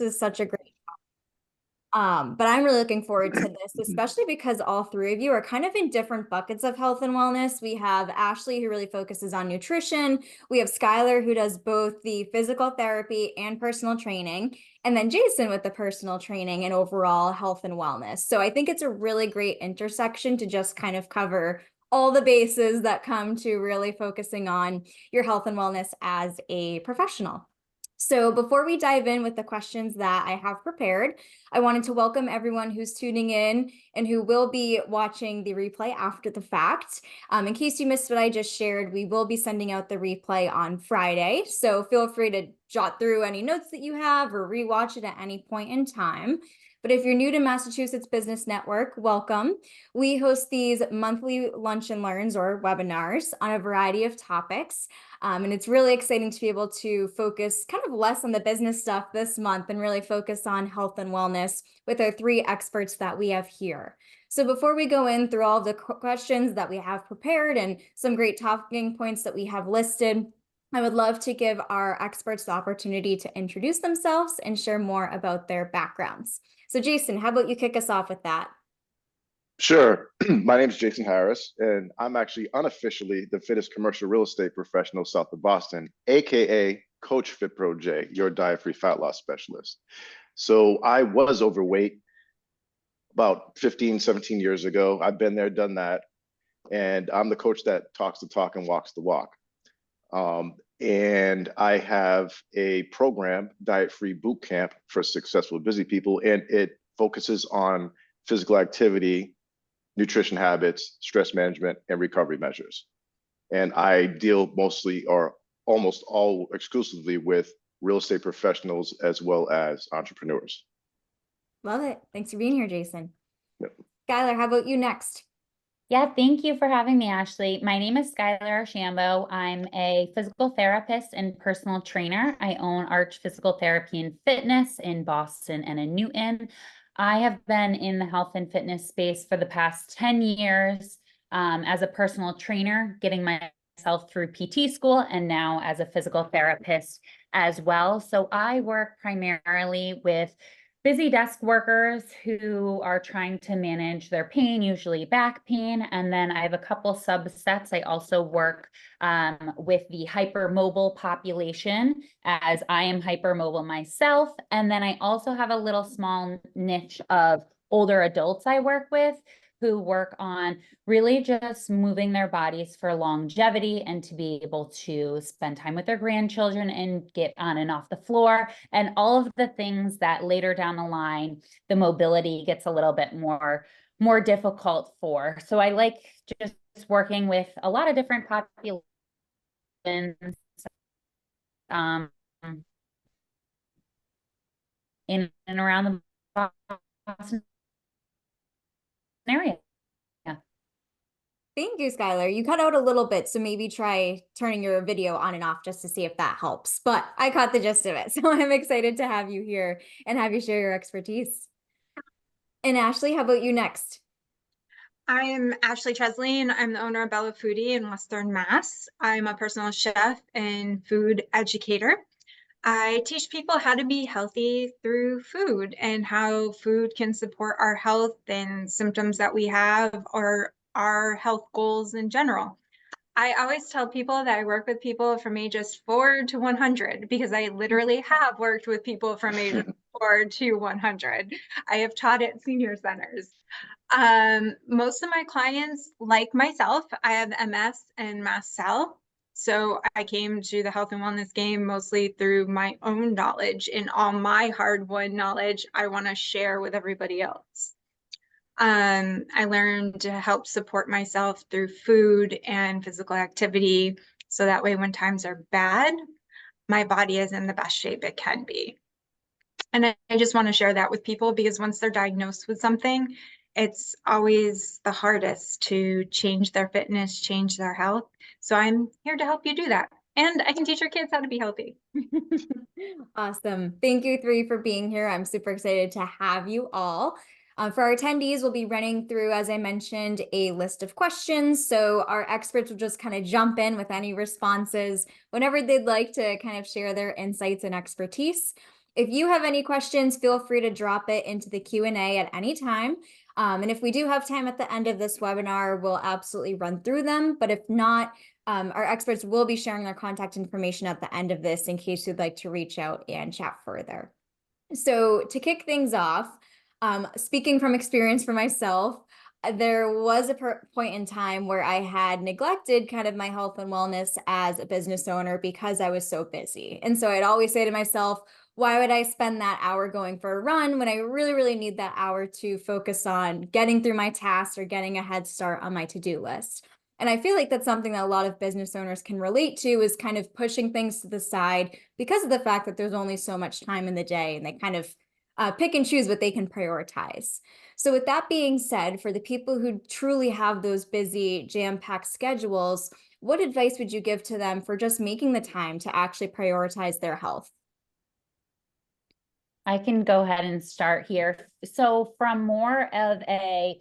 is such a great but I'm really looking forward to this, especially because all three of you are kind of in different buckets of health and wellness. We have Ashley, who really focuses on nutrition. We have Skylar, who does both the physical therapy and personal training. And then Jason with the personal training and overall health and wellness. So I think it's a really great intersection to just kind of cover all the bases that come to really focusing on your health and wellness as a professional. So before we dive in with the questions that I have prepared, I wanted to welcome everyone who's tuning in and who will be watching the replay after the fact. In case you missed what I just shared, we will be sending out the replay on Friday. So feel free to jot through any notes that you have or rewatch it at any point in time. But if you're new to Massachusetts Business Network, welcome. We host these monthly lunch and learns or webinars on a variety of topics. And it's really exciting to be able to focus kind of less on the business stuff this month and really focus on health and wellness with our three experts that we have here. So before we go in through all of the questions that we have prepared and some great talking points that we have listed, I would love to give our experts the opportunity to introduce themselves and share more about their backgrounds. So Jason, how about you kick us off with that? Sure. My name is Jason Harris, and I'm actually unofficially the fittest commercial real estate professional south of Boston, AKA Coach FitProJ, your diet-free fat loss specialist. So I was overweight about 15, 17 years ago. I've been there, done that. And I'm the coach that talks the talk and walks the walk. And I have a program, Diet-Free Bootcamp for Successful Busy People, and it focuses on physical activity, nutrition habits, stress management, and recovery measures. And I deal mostly or almost all exclusively with real estate professionals as well as entrepreneurs. Love it. Thanks for being here, Jason. Yep. Skylar, how about you next? Yeah, thank you for having me, Ashley. My name is Skylar Archambault. I'm a physical therapist and personal trainer. I own Arch Physical Therapy and Fitness in Boston and in Newton. I have been in the health and fitness space for the past 10 years as a personal trainer, getting myself through PT school, and now as a physical therapist as well. So I work primarily with busy desk workers who are trying to manage their pain, usually back pain. And then I have a couple subsets. I also work with the hypermobile population, as I am hypermobile myself. And then I also have a little small niche of older adults I work with who work on really just moving their bodies for longevity and to be able to spend time with their grandchildren and get on and off the floor and all of the things that later down the line, the mobility gets a little bit more difficult for. So I like just working with a lot of different populations in and around the Boston area. Yeah. Thank you, Skylar. You cut out a little bit, so maybe try turning your video on and off just to see if that helps. But I caught the gist of it. So I'm excited to have you here and have you share your expertise. And Ashley, how about you next? I'm Ashley Chesley, and I'm the owner of Bella Foodie in Western Mass. I'm a personal chef and food educator. I teach people how to be healthy through food and how food can support our health and symptoms that we have or our health goals in general. I always tell people that I work with people from ages 4 to 100 because I literally have worked with people from ages 4 to 100. I have taught at senior centers. Most of my clients, like myself, I have MS and mast cell. So I came to the health and wellness game mostly through my own knowledge, and all my hard-won knowledge I want to share with everybody else. I learned to help support myself through food and physical activity, so that way when times are bad, my body is in the best shape it can be. And I just want to share that with people because once they're diagnosed with something, it's always the hardest to change their fitness, change their health. So I'm here to help you do that. And I can teach your kids how to be healthy. Awesome. Thank you three for being here. I'm super excited to have you all. For our attendees, we'll be running through, as I mentioned, a list of questions. So our experts will just kind of jump in with any responses whenever they'd like to kind of share their insights and expertise. If you have any questions, feel free to drop it into the Q&A at any time. And if we do have time at the end of this webinar, we'll absolutely run through them. But if not, our experts will be sharing their contact information at the end of this in case you'd like to reach out and chat further. So to kick things off, speaking from experience for myself, there was a point in time where I had neglected kind of my health and wellness as a business owner because I was so busy. And so I'd always say to myself, why would I spend that hour going for a run when I really, really need that hour to focus on getting through my tasks or getting a head start on my to-do list? And I feel like that's something that a lot of business owners can relate to, is kind of pushing things to the side because of the fact that there's only so much time in the day, and they kind of pick and choose what they can prioritize. So with that being said, for the people who truly have those busy, jam-packed schedules, what advice would you give to them for just making the time to actually prioritize their health? I can go ahead and start here. So from more of a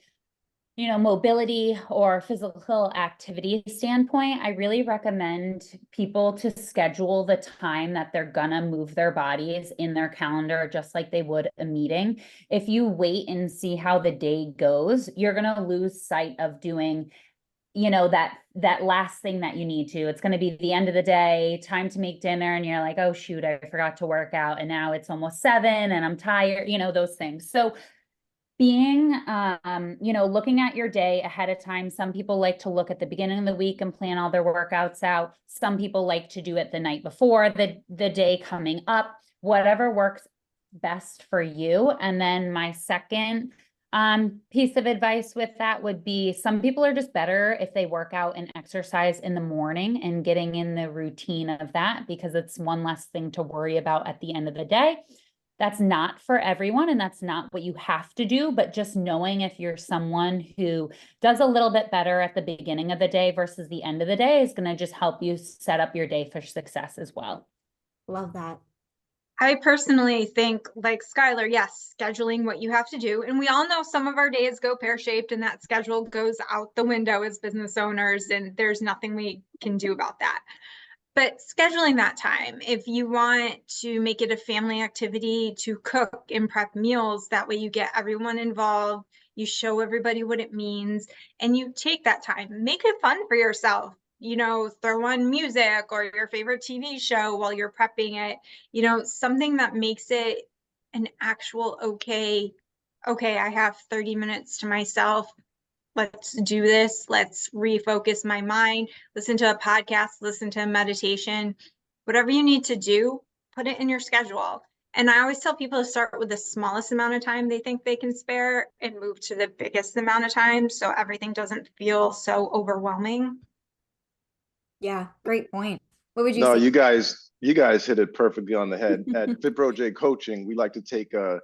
mobility or physical activity standpoint, I really recommend people to schedule the time that they're gonna move their bodies in their calendar, just like they would a meeting. If you wait and see how the day goes, you're gonna lose sight of doing that last thing that you need to. It's going to be the end of the day, time to make dinner, and you're like, oh shoot, I forgot to work out, and now it's almost 7 and I'm tired, those things. So being looking at your day ahead of time. Some people like to look at the beginning of the week and plan all their workouts out. Some people like to do it the night before the day coming up. Whatever works best for you. And then my second piece of advice with that would be, some people are just better if they work out and exercise in the morning and getting in the routine of that, because it's one less thing to worry about at the end of the day. That's not for everyone, and that's not what you have to do, but just knowing if you're someone who does a little bit better at the beginning of the day versus the end of the day is going to just help you set up your day for success as well. Love that. I personally think, like Skylar, yes, scheduling what you have to do. And we all know some of our days go pear-shaped and that schedule goes out the window as business owners, and there's nothing we can do about that. But scheduling that time, if you want to make it a family activity to cook and prep meals, that way you get everyone involved, you show everybody what it means, and you take that time, make it fun for yourself. Throw on music or your favorite TV show while you're prepping it, something that makes it an actual okay, I have 30 minutes to myself. Let's do this. Let's refocus my mind, listen to a podcast, listen to a meditation, whatever you need to do, put it in your schedule. And I always tell people to start with the smallest amount of time they think they can spare and move to the biggest amount of time, so everything doesn't feel so overwhelming. Yeah, great point. What would you No, say? you guys hit it perfectly on the head. At FitProJ Coaching, we like to take a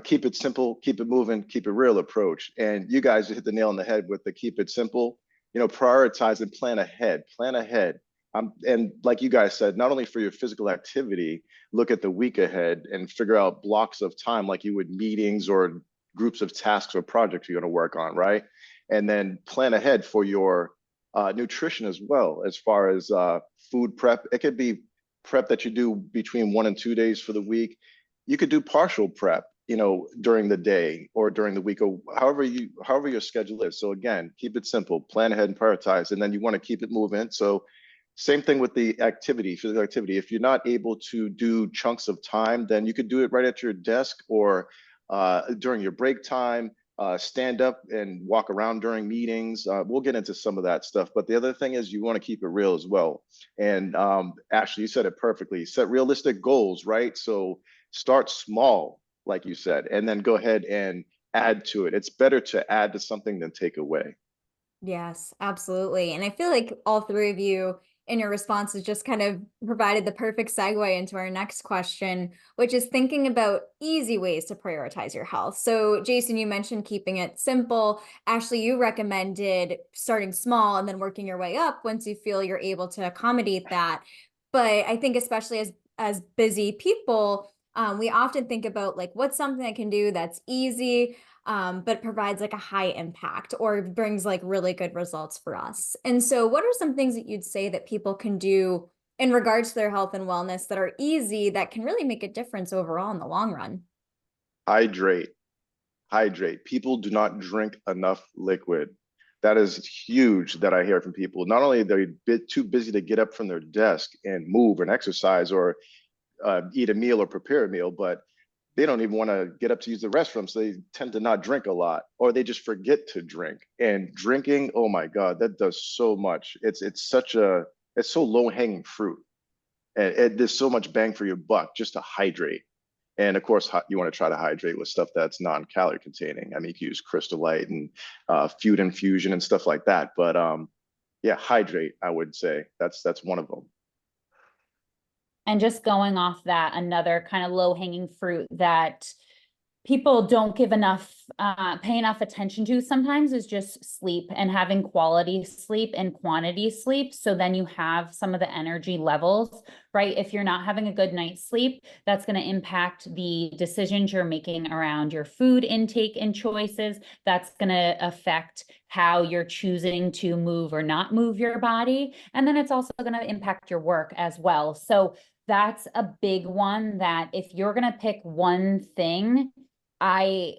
keep it simple, keep it moving, keep it real approach. And you guys hit the nail on the head with the keep it simple. Prioritize and plan ahead. Plan ahead. And like you guys said, not only for your physical activity, look at the week ahead and figure out blocks of time like you would meetings or groups of tasks or projects you're going to work on, right? And then plan ahead for your nutrition as well, as far as food prep. It could be prep that you do between 1 and 2 days for the week. You could do partial prep, during the day or during the week, or however your schedule is. So again, keep it simple, plan ahead and prioritize, and then you want to keep it moving. So same thing with the physical activity. If you're not able to do chunks of time, then you could do it right at your desk or during your break time. Stand up and walk around during meetings. We'll get into some of that stuff. But the other thing is you want to keep it real as well. And Ashley, you said it perfectly. Set realistic goals, right? So start small, like you said, and then go ahead and add to it. It's better to add to something than take away. Yes, absolutely. And I feel like all three of you in your responses just kind of provided the perfect segue into our next question, which is thinking about easy ways to prioritize your health. So Jason, you mentioned keeping it simple. Ashley, you recommended starting small and then working your way up once you feel you're able to accommodate that. But I think especially as busy people, we often think about like, what's something I can do that's easy, but provides like a high impact or brings like really good results for us. And so what are some things that you'd say that people can do in regards to their health and wellness that are easy that can really make a difference overall in the long run? Hydrate. Hydrate. People do not drink enough liquid. That is huge that I hear from people. Not only are they a bit too busy to get up from their desk and move and exercise or eat a meal or prepare a meal, but they don't even want to get up to use the restroom. So they tend to not drink a lot, or they just forget to drink. And drinking, oh my God, that does so much. It's so low hanging fruit. And there's so much bang for your buck just to hydrate. And of course, you want to try to hydrate with stuff that's non-calorie containing. I mean, you can use Crystal Light and Food Infusion and stuff like that. But yeah, hydrate, I would say that's one of them. And just going off that, another kind of low hanging fruit that people don't give enough, pay enough attention to sometimes is just sleep, and having quality sleep and quantity sleep. So then you have some of the energy levels, right? If you're not having a good night's sleep, that's going to impact the decisions you're making around your food intake and choices. That's going to affect how you're choosing to move or not move your body. And then it's also going to impact your work as well. So that's a big one that if you're going to pick one thing, I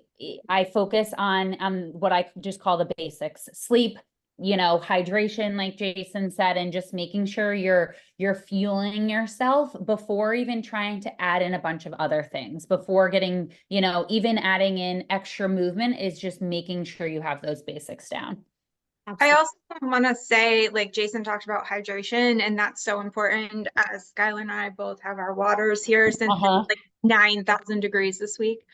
focus on what I just call the basics: sleep, hydration, like Jason said, and just making sure you're fueling yourself before even trying to add in a bunch of other things. Before getting, even adding in extra movement, is just making sure you have those basics down. I also want to say, like Jason talked about hydration, and that's so important, as Skylar and I both have our waters here since it's like 9,000 degrees this week.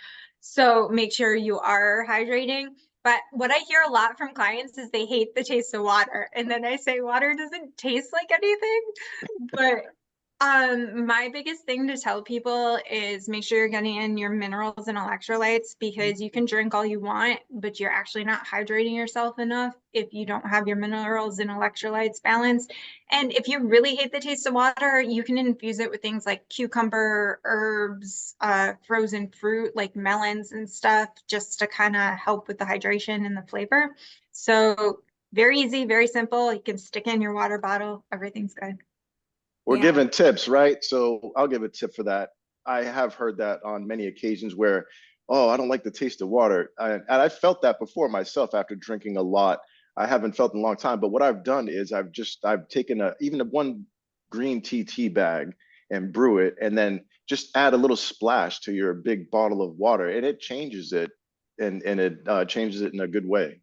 So make sure you are hydrating. But what I hear a lot from clients is they hate the taste of water. And then I say water doesn't taste like anything. But my biggest thing to tell people is make sure you're getting in your minerals and electrolytes, because you can drink all you want, but you're actually not hydrating yourself enough if you don't have your minerals and electrolytes balanced. And if you really hate the taste of water, you can infuse it with things like cucumber, herbs, frozen fruit like melons and stuff, just to kind of help with the hydration and the flavor. So very easy, very simple. You can stick in your water bottle. Everything's good. We're giving tips, right? So I'll give a tip for that. I have heard that on many occasions where, oh, I don't like the taste of water. And I felt that before myself after drinking a lot. I haven't felt in a long time. But what I've done is I've taken even one green tea bag and brew it, and then just add a little splash to your big bottle of water, and it changes it, and it changes it in a good way.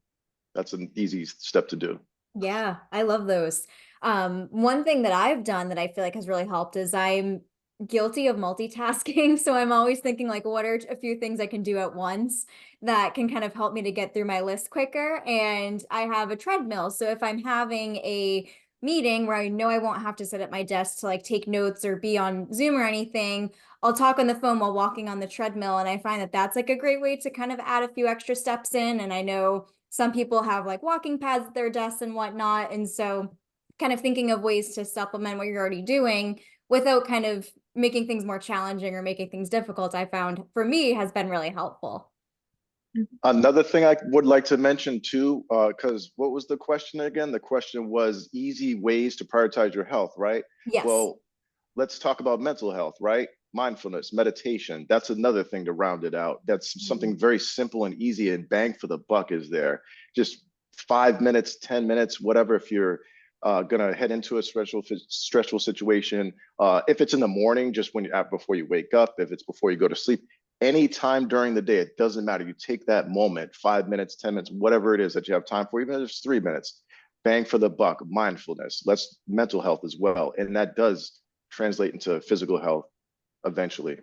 That's an easy step to do. Yeah, I love those. One thing that I've done that I feel like has really helped is I'm guilty of multitasking. So I'm always thinking like, what are a few things I can do at once that can kind of help me to get through my list quicker? And I have a treadmill. So if I'm having a meeting where I know I won't have to sit at my desk to like take notes or be on Zoom or anything, I'll talk on the phone while walking on the treadmill. And I find that that's like a great way to kind of add a few extra steps in. And I know some people have like walking pads at their desks and whatnot. And so kind of thinking of ways to supplement what you're already doing without kind of making things more challenging or making things difficult, I found for me has been really helpful. Another thing I would like to mention too, because what was the question again? The question was easy ways to prioritize your health, right? Yes. Well, let's talk about mental health, right? Mindfulness, meditation. That's another thing to round it out. That's something very simple and easy, and bang for the buck is there. Just 5 minutes, 10 minutes, whatever. If you're gonna head into a stressful situation, if it's in the morning, just before you wake up, if it's before you go to sleep, anytime during the day, it doesn't matter. You take that moment, 5 minutes, 10 minutes, whatever it is that you have time for, even if it's 3 minutes, bang for the buck. Mindfulness, mental health as well, and that does translate into physical health eventually.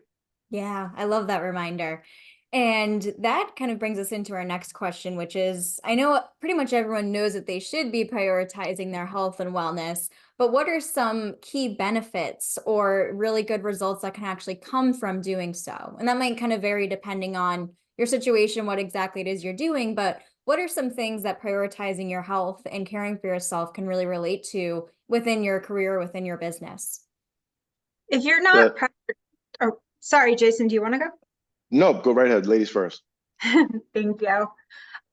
Yeah, I love that reminder. And that kind of brings us into our next question, which is, I know pretty much everyone knows that they should be prioritizing their health and wellness, but what are some key benefits or really good results that can actually come from doing so? And that might kind of vary depending on your situation, what exactly it is you're doing, but what are some things that prioritizing your health and caring for yourself can really relate to within your career, within your business? If you're not, oh, sorry, Jason, do you want to go? No, go right ahead. Ladies first. Thank you.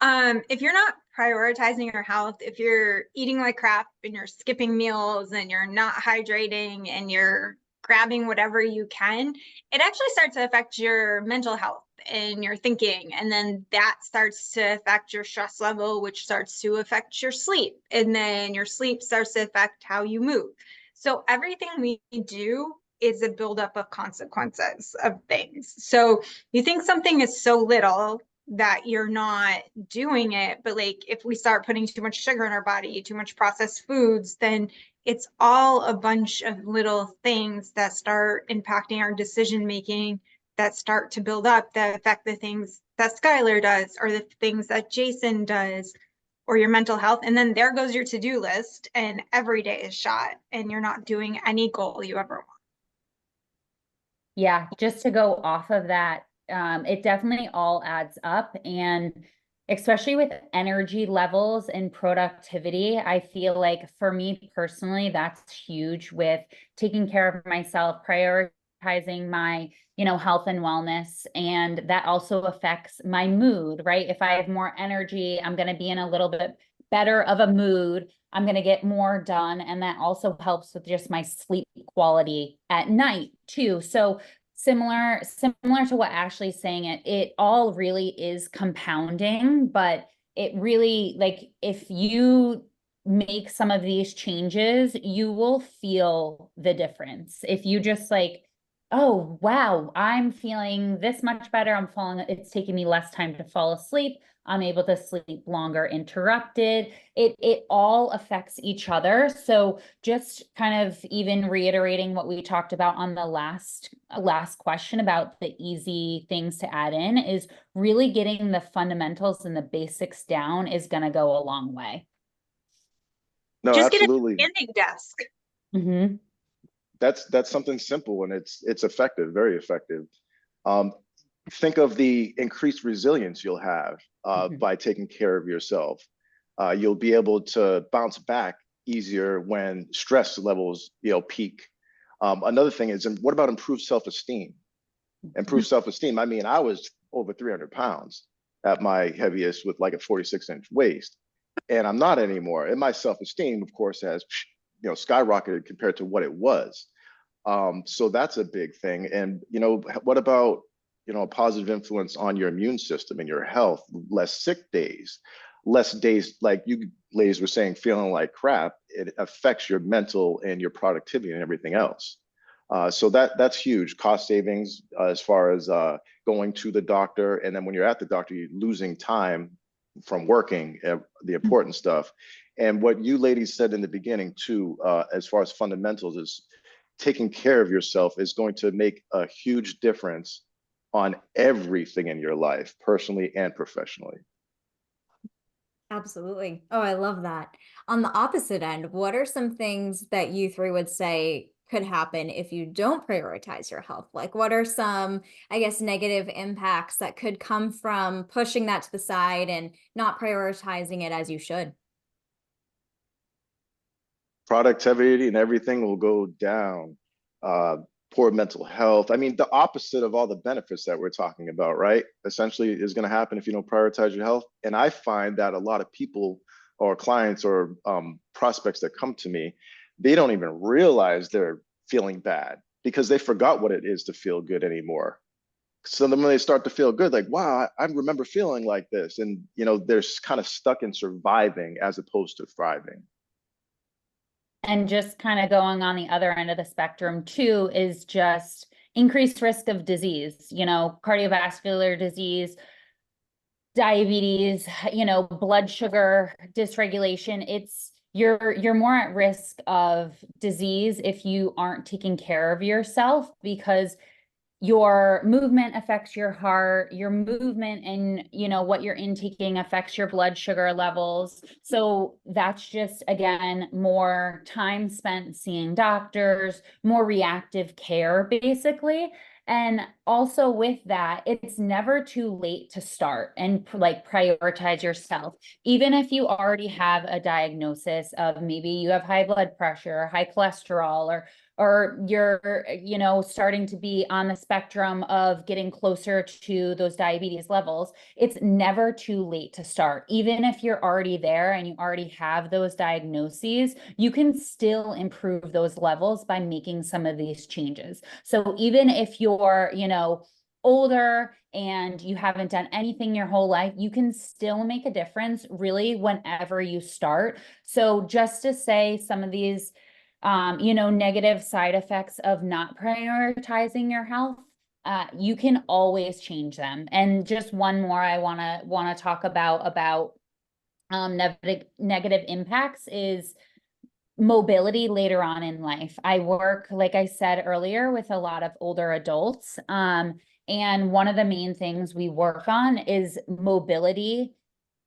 If you're not prioritizing your health, if you're eating like crap and you're skipping meals and you're not hydrating and you're grabbing whatever you can, it actually starts to affect your mental health and your thinking. And then that starts to affect your stress level, which starts to affect your sleep. And then your sleep starts to affect how you move. So everything we do is a buildup of consequences of things. So you think something is so little that you're not doing it, but like if we start putting too much sugar in our body, too much processed foods, then it's all a bunch of little things that start impacting our decision making, that start to build up, that affect the things that Skylar does, or the things that Jason does, or your mental health. And then there goes your to-do list, and every day is shot, and you're not doing any goal you ever want. Yeah, just to go off of that, it definitely all adds up. And especially with energy levels and productivity, I feel like for me personally, that's huge with taking care of myself, prioritizing my, health and wellness. And that also affects my mood, right? If I have more energy, I'm going to be in a little bit better of a mood. I'm going to get more done. And that also helps with just my sleep quality at night too. So similar to what Ashley's saying, it all really is compounding, but it really, like, if you make some of these changes, you will feel the difference. If you just like, oh, wow, I'm feeling this much better. It's taking me less time to fall asleep. I'm able to sleep longer interrupted. It all affects each other. So just kind of even reiterating what we talked about on the last question about the easy things to add in is really getting the fundamentals and the basics down is going to go a long way. No, Just absolutely. get a standing desk. Mm-hmm. That's something simple, and it's effective, very effective. Think of the increased resilience you'll have by taking care of yourself. You'll be able to bounce back easier when stress levels, peak. Another thing is, and what about improved self-esteem? Improved self-esteem. I mean, I was over 300 pounds at my heaviest with like a 46-inch waist, and I'm not anymore. And my self-esteem, of course, has skyrocketed compared to what it was. So that's a big thing. And what about a positive influence on your immune system and your health? Less sick days, less days like you ladies were saying, feeling like crap. It affects your mental and your productivity and everything else. So that's huge. Cost savings as far as going to the doctor, and then when you're at the doctor, you're losing time from working, the important stuff. And what you ladies said in the beginning too, as far as fundamentals, is taking care of yourself is going to make a huge difference on everything in your life, personally and professionally. Absolutely. Oh, I love that. On the opposite end, what are some things that you three would say could happen if you don't prioritize your health? Like, what are some, I guess, negative impacts that could come from pushing that to the side and not prioritizing it as you should? Productivity and everything will go down. Poor mental health. I mean, the opposite of all the benefits that we're talking about, right? Essentially is going to happen if you don't prioritize your health. And I find that a lot of people or clients or prospects that come to me, they don't even realize they're feeling bad because they forgot what it is to feel good anymore. So then when they start to feel good, like, wow, I remember feeling like this. And, they're kind of stuck in surviving as opposed to thriving. And just kind of going on the other end of the spectrum too is just increased risk of disease, cardiovascular disease, diabetes, blood sugar dysregulation. You're more at risk of disease if you aren't taking care of yourself, because your movement affects your heart, your movement and what you're intaking affects your blood sugar levels. So that's just, again, more time spent seeing doctors, more reactive care basically. And also with that, it's never too late to start and prioritize yourself. Even if you already have a diagnosis of maybe you have high blood pressure, high cholesterol, or or you're, you know, starting to be on the spectrum of getting closer to those diabetes levels, it's never too late to start. Even if you're already there and you already have those diagnoses, you can still improve those levels by making some of these changes. So even if you're, you know, older and you haven't done anything your whole life, you can still make a difference really whenever you start. So just to say some of these you know, negative side effects of not prioritizing your health, you can always change them. And just one more I want to talk about negative impacts is mobility later on in life. I work, like I said earlier, with a lot of older adults. And one of the main things we work on is mobility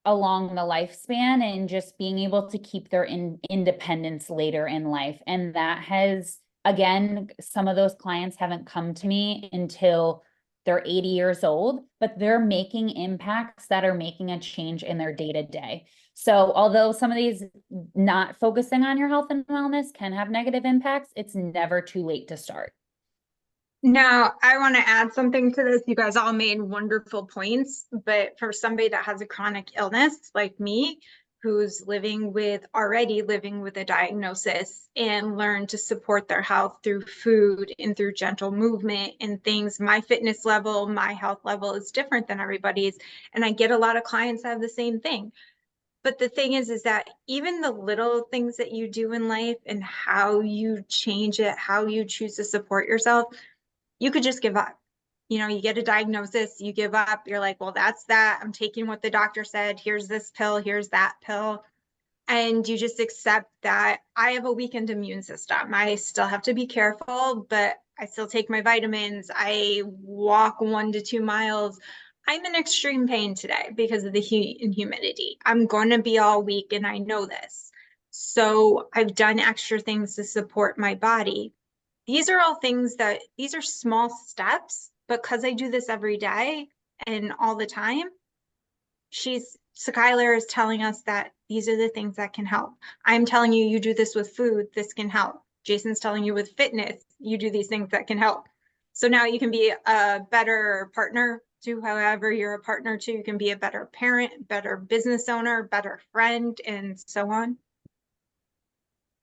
along the lifespan and just being able to keep their independence later in life. And that has, again, some of those clients haven't come to me until they're 80 years old, but they're making impacts that are making a change in their day-to-day. So although some of these not focusing on your health and wellness can have negative impacts, it's never too late to start. Now, I want to add something to this. You guys all made wonderful points, but for somebody that has a chronic illness like me, who's already living with a diagnosis and learn to support their health through food and through gentle movement and things, my fitness level, my health level is different than everybody's. And I get a lot of clients that have the same thing. But the thing is that even the little things that you do in life and how you change it, how you choose to support yourself, you could just give up. You know, you get a diagnosis, you give up, you're like, well, that's that. I'm taking what the doctor said. Here's this pill, here's that pill. And you just accept that I have a weakened immune system. I still have to be careful, but I still take my vitamins. I walk 1 to 2 miles. I'm in extreme pain today because of the heat and humidity. I'm going to be all weak, and I know this. So I've done extra things to support my body. These are all things that, these are small steps, but because I do this every day and all the time, Skylar is telling us that these are the things that can help. I'm telling you, you do this with food, this can help. Jason's telling you with fitness, you do these things that can help. So now you can be a better partner to whoever you're a partner to. You can be a better parent, better business owner, better friend, and so on.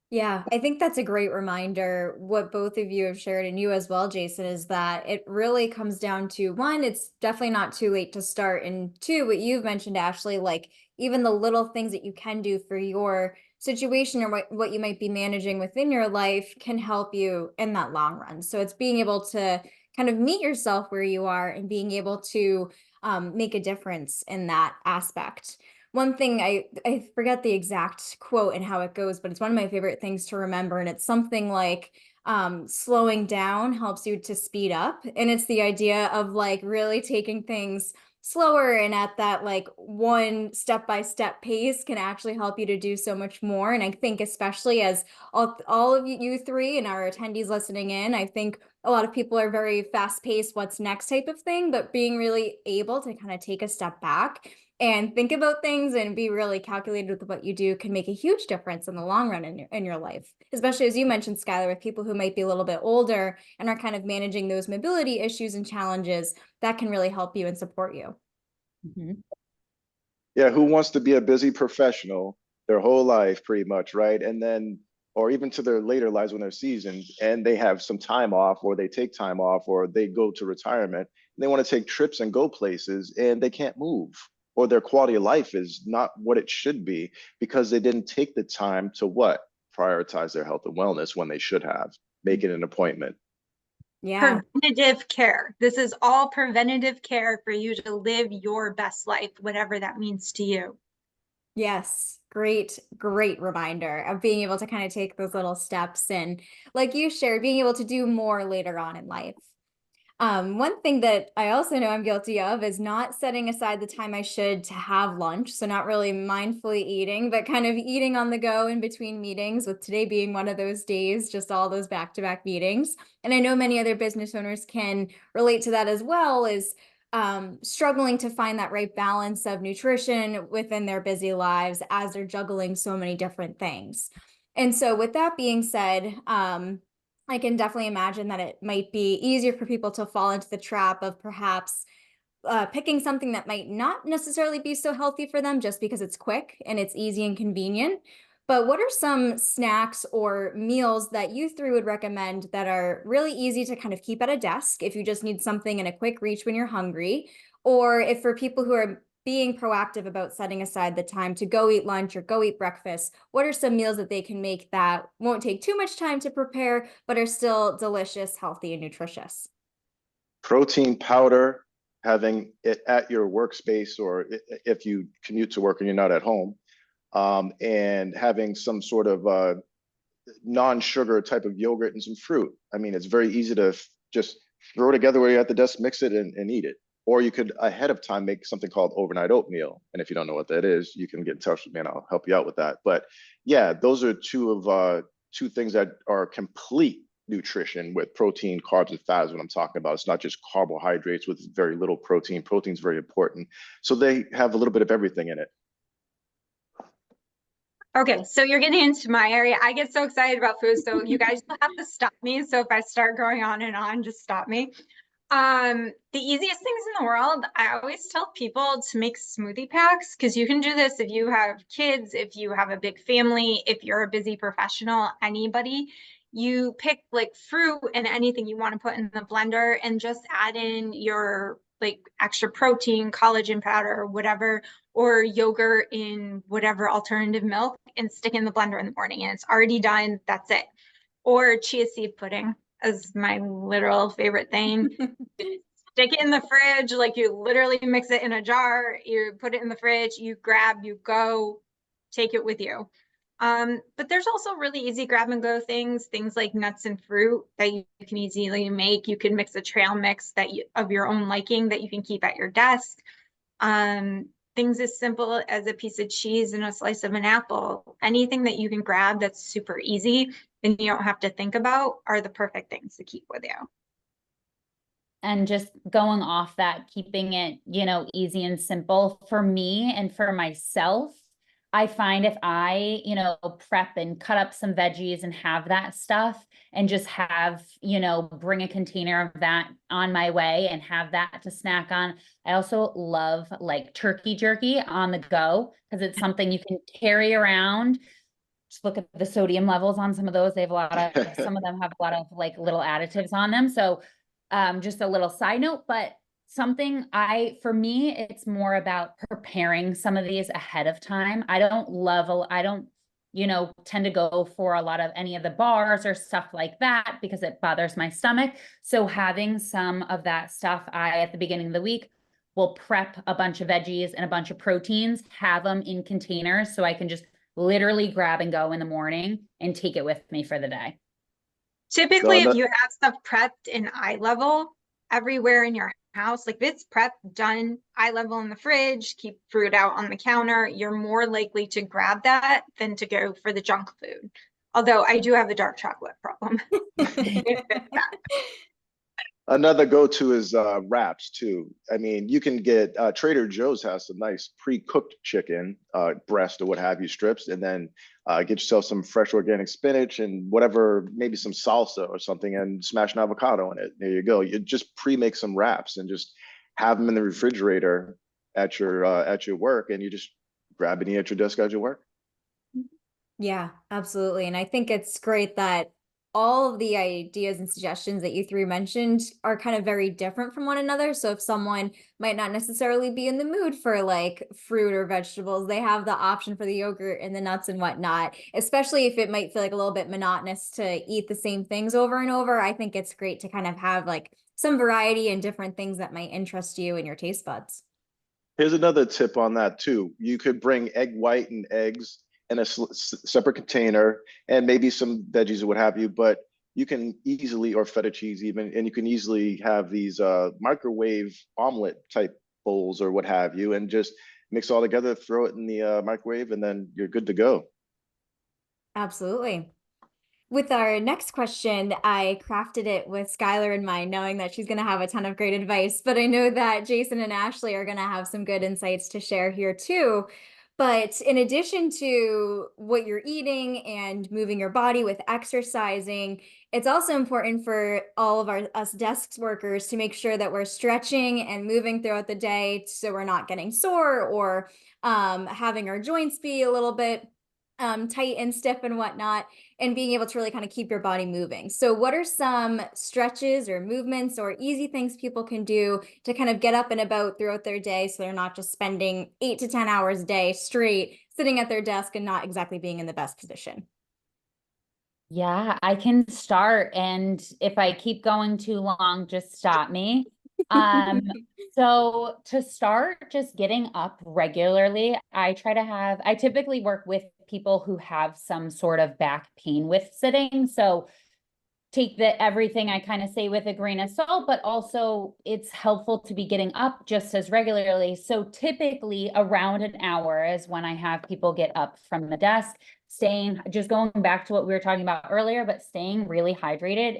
Yeah, I think that's a great reminder. What both of you have shared, and you as well, Jason, is that it really comes down to one, it's definitely not too late to start. And two, what you've mentioned, Ashley, like even the little things that you can do for your situation or what you might be managing within your life can help you in that long run. So it's being able to kind of meet yourself where you are and being able to make a difference in that aspect. One thing I forget the exact quote and how it goes, but it's one of my favorite things to remember. And it's something like slowing down helps you to speed up. And it's the idea of like really taking things slower and at that like one step-by-step pace can actually help you to do so much more. And I think especially as all of you three and our attendees listening in, I think a lot of people are very fast-paced, what's next type of thing, but being really able to kind of take a step back and think about things and be really calculated with what you do can make a huge difference in the long run in your life, especially as you mentioned, Skylar, with people who might be a little bit older and are kind of managing those mobility issues and challenges that can really help you and support you. Mm-hmm. Yeah, who wants to be a busy professional their whole life pretty much, right? And then, or even to their later lives when they're seasoned and they have some time off or they take time off or they go to retirement and they want to take trips and go places and they can't move, or their quality of life is not what it should be because they didn't take the time to what? Prioritize their health and wellness when they should have, make it an appointment. Yeah. Preventative care. This is all preventative care for you to live your best life, whatever that means to you. Yes. Great reminder of being able to kind of take those little steps and like you shared, being able to do more later on in life. One thing that I also know I'm guilty of is not setting aside the time I should to have lunch. So not really mindfully eating, but kind of eating on the go in between meetings, with today being one of those days, just all those back-to-back meetings. And I know many other business owners can relate to that as well, is struggling to find that right balance of nutrition within their busy lives as they're juggling so many different things. And so with that being said, I can definitely imagine that it might be easier for people to fall into the trap of perhaps picking something that might not necessarily be so healthy for them just because it's quick and it's easy and convenient. But what are some snacks or meals that you three would recommend that are really easy to kind of keep at a desk if you just need something in a quick reach when you're hungry? Or if for people who are being proactive about setting aside the time to go eat lunch or go eat breakfast, what are some meals that they can make that won't take too much time to prepare, but are still delicious, healthy, and nutritious? Protein powder, having it at your workspace, or if you commute to work and you're not at home, and having some sort of non-sugar type of yogurt and some fruit. I mean, it's very easy to just throw together where you're at the desk, mix it, and eat it. Or you could ahead of time make something called overnight oatmeal. And if you don't know what that is, you can get in touch with me and I'll help you out with that. But yeah, those are two things that are complete nutrition with protein, carbs, and fats. What I'm talking about, it's not just carbohydrates with very little protein. Protein is very important. So they have a little bit of everything in it. Okay, so you're getting into my area. I get so excited about food, so you guys will have to stop me. So if I start going on and on, just stop me. The easiest things in the world, I always tell people to make smoothie packs, because you can do this if you have kids, if you have a big family, if you're a busy professional, anybody. You pick like fruit and anything you want to put in the blender and just add in your like extra protein, collagen powder, whatever, or yogurt in whatever alternative milk, and stick in the blender in the morning, and it's already done. That's it. Or chia seed pudding is my literal favorite thing. Stick it in the fridge, like you literally mix it in a jar, you put it in the fridge, you grab, you go, take it with you. But there's also really easy grab and go things like nuts and fruit that you can easily make. You can mix a trail mix of your own liking that you can keep at your desk. Things as simple as a piece of cheese and a slice of an apple. Anything that you can grab that's super easy and you don't have to think about are the perfect things to keep with you. And just going off that, keeping it, easy and simple for me and for myself, I find if I, prep and cut up some veggies and have that stuff and just have, bring a container of that on my way and have that to snack on. I also love like turkey jerky on the go, because it's something you can carry around. Just look at the sodium levels on some of those. They have some of them have a lot of like little additives on them. So just a little side note, but for me, it's more about preparing some of these ahead of time. I don't, tend to go for a lot of any of the bars or stuff like that because it bothers my stomach. So having some of that stuff, at the beginning of the week, will prep a bunch of veggies and a bunch of proteins, have them in containers so I can just literally grab and go in the morning and take it with me for the day. Typically, if you have stuff prepped in eye level everywhere in your house, like if it's prepped, done, eye level in the fridge, keep fruit out on the counter, you're more likely to grab that than to go for the junk food. Although I do have a dark chocolate problem. Another go-to is wraps too. I mean, you can get Trader Joe's has some nice pre-cooked chicken breast or what have you, strips, and then get yourself some fresh organic spinach and whatever, maybe some salsa or something, and smash an avocado in it. There you go. You just pre-make some wraps and just have them in the refrigerator at your work, and you just grab and eat at your desk as you work. Yeah, absolutely. And I think it's great that all of the ideas and suggestions that you three mentioned are kind of very different from one another. So if someone might not necessarily be in the mood for like fruit or vegetables, they have the option for the yogurt and the nuts and whatnot, especially if it might feel like a little bit monotonous to eat the same things over and over. I think it's great to kind of have like some variety and different things that might interest you and your taste buds. Here's another tip on that too. You could bring egg white and eggs in a separate container and maybe some veggies or what have you, but you can easily, or feta cheese even, and you can easily have these microwave omelet type bowls or what have you, and just mix all together, throw it in the microwave, and then you're good to go. Absolutely. With our next question, I crafted it with Skylar in mind, knowing that she's going to have a ton of great advice, but I know that Jason and Ashley are going to have some good insights to share here too. But in addition to what you're eating and moving your body with exercising, It's also important for all of us desk workers to make sure that we're stretching and moving throughout the day so we're not getting sore or having our joints be a little bit tight and stiff and whatnot, and being able to really kind of keep your body moving. So what are some stretches or movements or easy things people can do to kind of get up and about throughout their day so they're not just spending 8 to 10 hours a day straight sitting at their desk and not exactly being in the best position? Yeah, I can start. And if I keep going too long, just stop me. Um, so to start, just getting up regularly, I typically work with people who have some sort of back pain with sitting. So take everything I kind of say with a grain of salt, but also it's helpful to be getting up just as regularly. So typically around an hour is when I have people get up from the desk, just going back to what we were talking about earlier, but staying really hydrated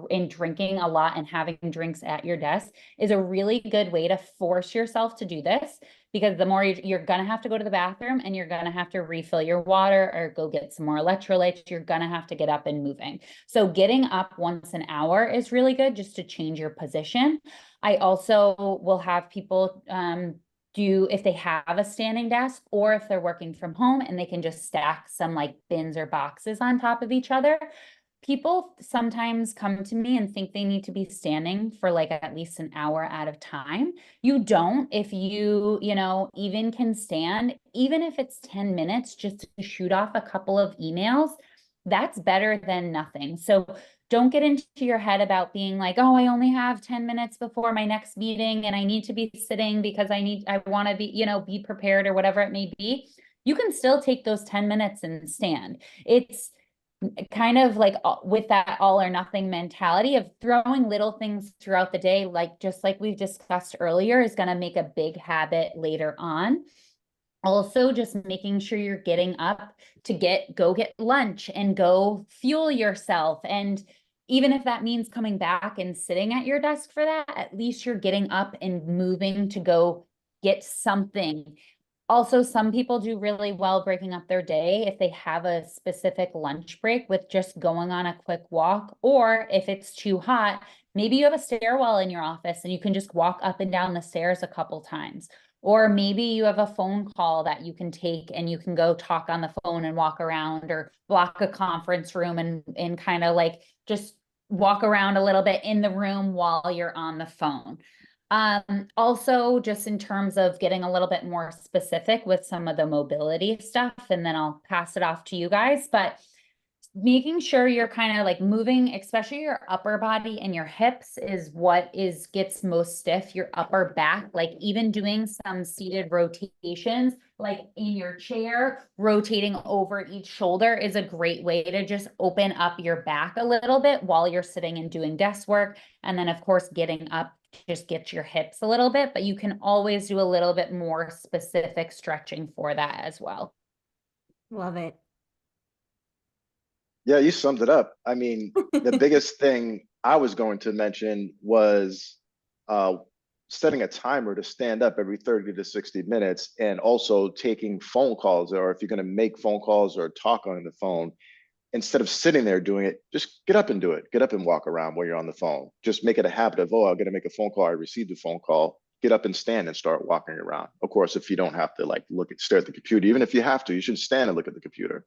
in drinking a lot and having drinks at your desk is a really good way to force yourself to do this, because the more you're going to have to go to the bathroom and you're going to have to refill your water or go get some more electrolytes, you're going to have to get up and moving. So getting up once an hour is really good just to change your position. I also will have people do, if they have a standing desk or if they're working from home and they can just stack some like bins or boxes on top of each other. People sometimes come to me and think they need to be standing for like at least an hour at a time. You don't. If even can stand, even if it's 10 minutes just to shoot off a couple of emails, that's better than nothing. So don't get into your head about being like, oh, I only have 10 minutes before my next meeting and I need to be sitting because I want to be prepared or whatever it may be. You can still take those 10 minutes and stand. It's kind of like with that all or nothing mentality of throwing little things throughout the day, just like we've discussed earlier, is going to make a big habit later on. Also, just making sure you're getting up to go get lunch and go fuel yourself. And even if that means coming back and sitting at your desk for that, at least you're getting up and moving to go get something. Also, some people do really well breaking up their day if they have a specific lunch break with just going on a quick walk, or if it's too hot, maybe you have a stairwell in your office and you can just walk up and down the stairs a couple times. Or maybe you have a phone call that you can take and you can go talk on the phone and walk around, or block a conference room and kind of like just walk around a little bit in the room while you're on the phone. Also, just in terms of getting a little bit more specific with some of the mobility stuff, and then I'll pass it off to you guys, but making sure you're kind of like moving, especially your upper body and your hips is what gets most stiff. Your upper back, like even doing some seated rotations, like in your chair, rotating over each shoulder is a great way to just open up your back a little bit while you're sitting and doing desk work. And then of course, getting up just get your hips a little bit, but you can always do a little bit more specific stretching for that as well. Love it. Yeah, you summed it up. I mean, the biggest thing I was going to mention was uh, setting a timer to stand up every 30 to 60 minutes, and also taking phone calls, or if you're going to make phone calls or talk on the phone, instead of sitting there doing it, just get up and do it. Get up and walk around while you're on the phone. Just make it a habit of, oh, I'm going to make a phone call. I received a phone call. Get up and stand and start walking around. Of course, if you don't have to like stare at the computer, even if you have to, you should stand and look at the computer.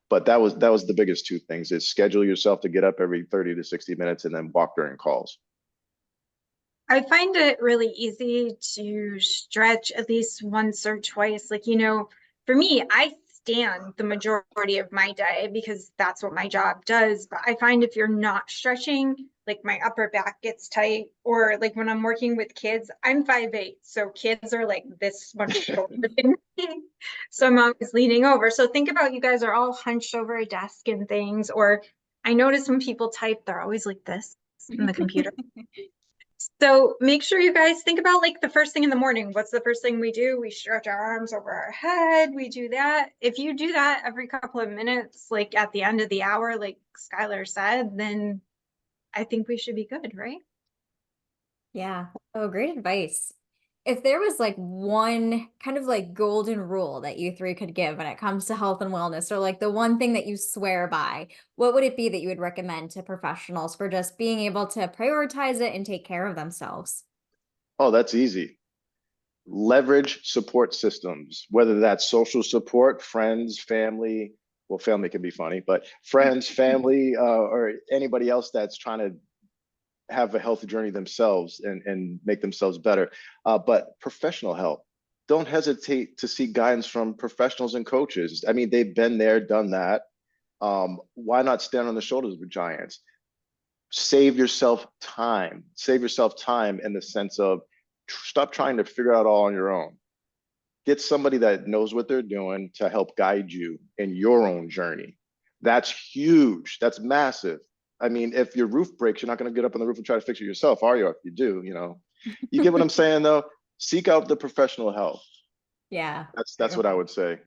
But that was the biggest two things: is schedule yourself to get up every 30 to 60 minutes and then walk during calls. I find it really easy to stretch at least once or twice. Like, for me, I stand the majority of my day because that's what my job does. But I find if you're not stretching, like my upper back gets tight, or like when I'm working with kids, I'm 5'8", so kids are like this much shorter than me. So I'm always leaning over. So think about, you guys are all hunched over a desk and things, or I notice when people type, they're always like this in the computer. So make sure you guys think about like the first thing in the morning. What's the first thing we do? We stretch our arms over our head. We do that. If you do that every couple of minutes, like at the end of the hour, like Skylar said, then I think we should be good, right? Yeah. Oh, great advice. if there was like one kind of like golden rule that you three could give when it comes to health and wellness, or like the one thing that you swear by, what would it be that you would recommend to professionals for just being able to prioritize it and take care of themselves? Oh, that's easy. Leverage support systems, whether that's social support, friends, family. Well, family can be funny, but friends, family, or anybody else that's trying to have a healthy journey themselves and make themselves better. But professional help, don't hesitate to seek guidance from professionals and coaches. I mean, they've been there, done that. Why not stand on the shoulders of giants? Save yourself time. Save yourself time in the sense of stop trying to figure out all on your own. Get somebody that knows what they're doing to help guide you in your own journey. That's huge. That's massive. I mean, if your roof breaks, you're not going to get up on the roof and try to fix it yourself, are you? If you do, you get what I'm saying, though. Seek out the professional help. Yeah. That's what I would say.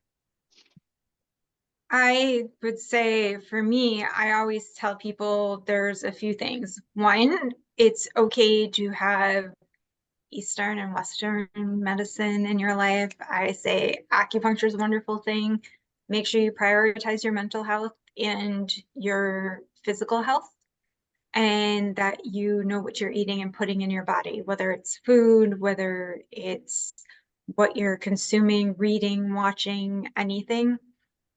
I would say for me, I always tell people there's a few things. One, it's okay to have Eastern and Western medicine in your life. I say acupuncture is a wonderful thing. Make sure you prioritize your mental health and your physical health, and that you know what you're eating and putting in your body, whether it's food, whether it's what you're consuming, reading, watching, anything.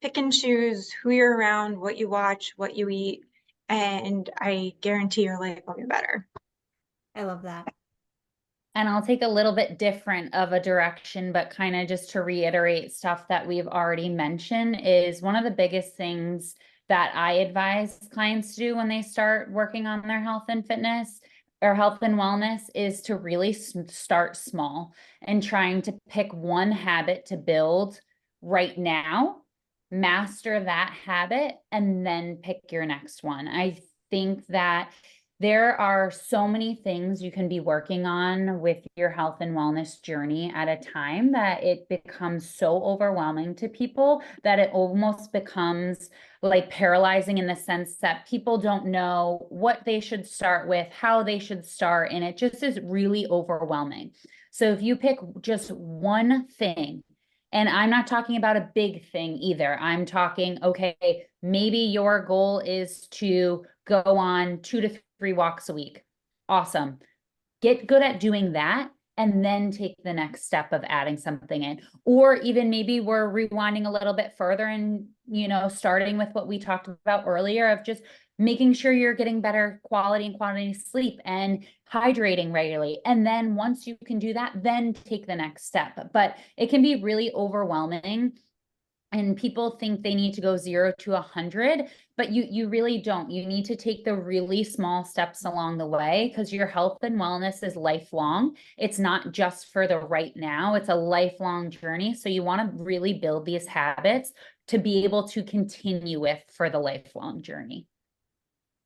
Pick and choose who you're around, what you watch, what you eat, and I guarantee your life will be better. I love that. And I'll take a little bit different of a direction, but kind of just to reiterate stuff that we've already mentioned, is one of the biggest things that I advise clients to do when they start working on their health and fitness or health and wellness is to really start small and trying to pick one habit to build right now, master that habit, and then pick your next one. I think that there are so many things you can be working on with your health and wellness journey at a time that it becomes so overwhelming to people that it almost becomes like paralyzing in the sense that people don't know what they should start with, how they should start, and it just is really overwhelming. So if you pick just one thing, and I'm not talking about a big thing either. I'm talking, okay, maybe your goal is to go on 2 to 3 walks a week. Awesome. Get good at doing that and then take the next step of adding something in. Or even maybe we're rewinding a little bit further and, starting with what we talked about earlier of just making sure you're getting better quality and quantity sleep and hydrating regularly. And then once you can do that, then take the next step. But it can be really overwhelming. And people think they need to go 0 to 100, but you really don't. You need to take the really small steps along the way because your health and wellness is lifelong. It's not just for the right now, it's a lifelong journey. So you want to really build these habits to be able to continue with for the lifelong journey.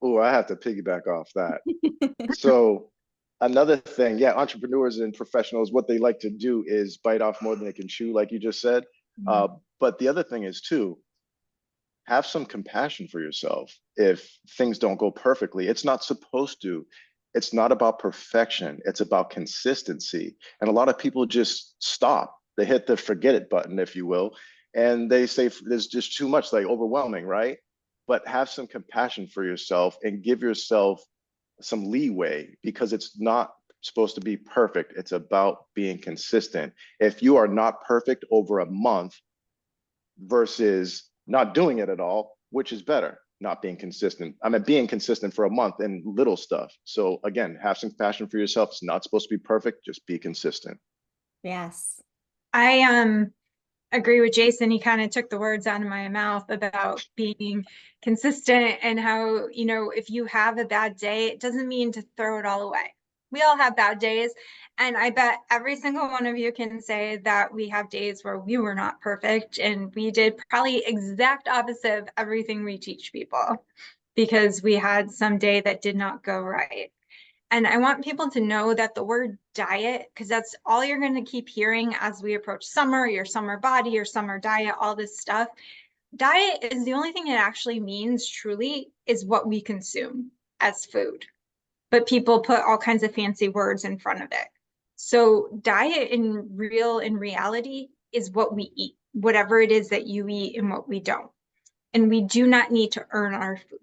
Oh, I have to piggyback off that. So another thing, yeah, entrepreneurs and professionals, what they like to do is bite off more than they can chew, like you just said. But the other thing is too, have some compassion for yourself if things don't go perfectly. It's not supposed to. It's not about perfection. It's about consistency. And a lot of people just stop. They hit the forget it button, if you will, and they say there's just too much, like overwhelming, right? But have some compassion for yourself and give yourself some leeway because it's not supposed to be perfect. It's about being consistent. If you are not perfect over a month versus not doing it at all, which is better? Not being consistent. I mean, being consistent for a month in little stuff. So again, have some passion for yourself. It's not supposed to be perfect. Just be consistent. Yes. I agree with Jason. He kind of took the words out of my mouth about being consistent and how, if you have a bad day, it doesn't mean to throw it all away. We all have bad days. And I bet every single one of you can say that we have days where we were not perfect and we did probably exact opposite of everything we teach people because we had some day that did not go right. And I want people to know that the word diet, because that's all you're going to keep hearing as we approach summer, your summer body, your summer diet, all this stuff. Diet is the only thing it actually means truly is what we consume as food. But people put all kinds of fancy words in front of it. So diet in reality is what we eat, whatever it is that you eat and what we don't. And we do not need to earn our food.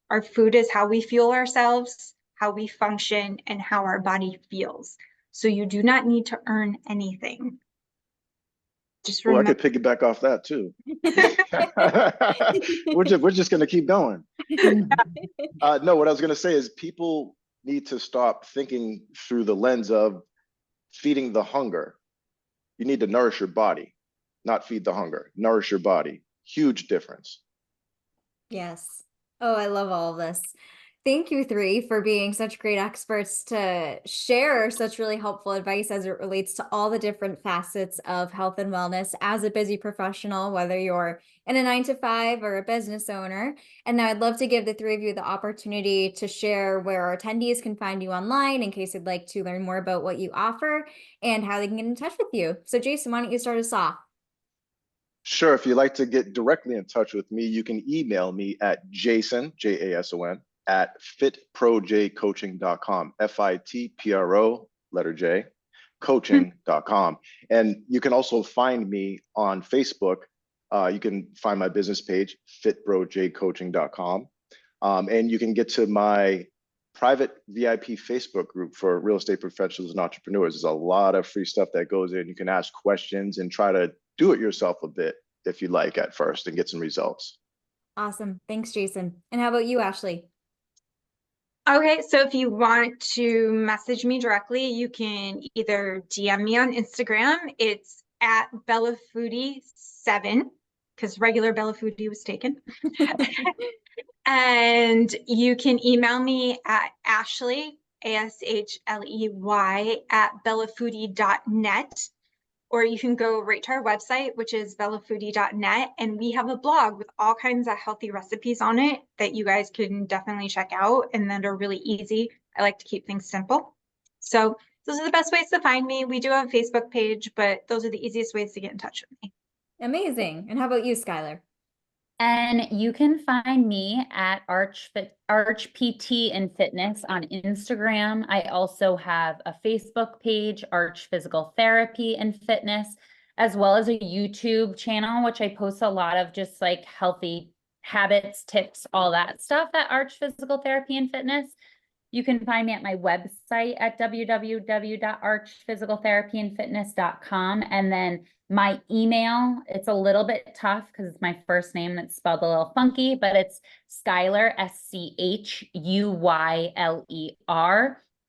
Our food is how we fuel ourselves, how we function, and how our body feels. So you do not need to earn anything. Just Well, I remember. could piggyback off that too. We're just gonna keep going. No, what I was gonna say is people need to stop thinking through the lens of feeding the hunger. You need to nourish your body, not feed the hunger. Nourish your body. Huge difference. Yes. Oh, I love all of this. Thank you three for being such great experts to share such really helpful advice as it relates to all the different facets of health and wellness as a busy professional, whether you're in a 9 to 5 or a business owner. And now I'd love to give the three of you the opportunity to share where our attendees can find you online in case they'd like to learn more about what you offer and how they can get in touch with you. So Jason, why don't you start us off? Sure, if you'd like to get directly in touch with me, you can email me at Jason, Jason, at fitprojcoaching.com, FITPRO, letter J, coaching.com. And you can also find me on Facebook. You can find my business page, fitprojcoaching.com. And you can get to my private VIP Facebook group for real estate professionals and entrepreneurs. There's a lot of free stuff that goes in. You can ask questions and try to do it yourself a bit if you like at first and get some results. Awesome. Thanks, Jason. And how about you, Ashley? Okay, so if you want to message me directly, you can either DM me on Instagram. It's at BellaFoodie7 because regular Bella Foodie was taken. And you can email me at Ashley, ASHLEY, at bellafoodie.net. Or you can go right to our website, which is bellafoodie.net. And we have a blog with all kinds of healthy recipes on it that you guys can definitely check out and that are really easy. I like to keep things simple. So those are the best ways to find me. We do have a Facebook page, but those are the easiest ways to get in touch with me. Amazing. And how about you, Skylar? And you can find me at Arch PT and Fitness on Instagram. I also have a Facebook page, Arch Physical Therapy and Fitness, as well as a YouTube channel, which I post a lot of just like healthy habits, tips, all that stuff at Arch Physical Therapy and Fitness. You can find me at my website at www.archphysicaltherapyandfitness.com. And then my email, it's a little bit tough because it's my first name that's spelled a little funky, but it's Schuyler, SCHUYLER,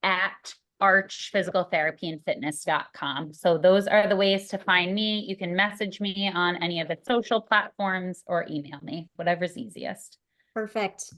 at archphysicaltherapyandfitness.com. So those are the ways to find me. You can message me on any of the social platforms or email me, whatever's easiest. Perfect.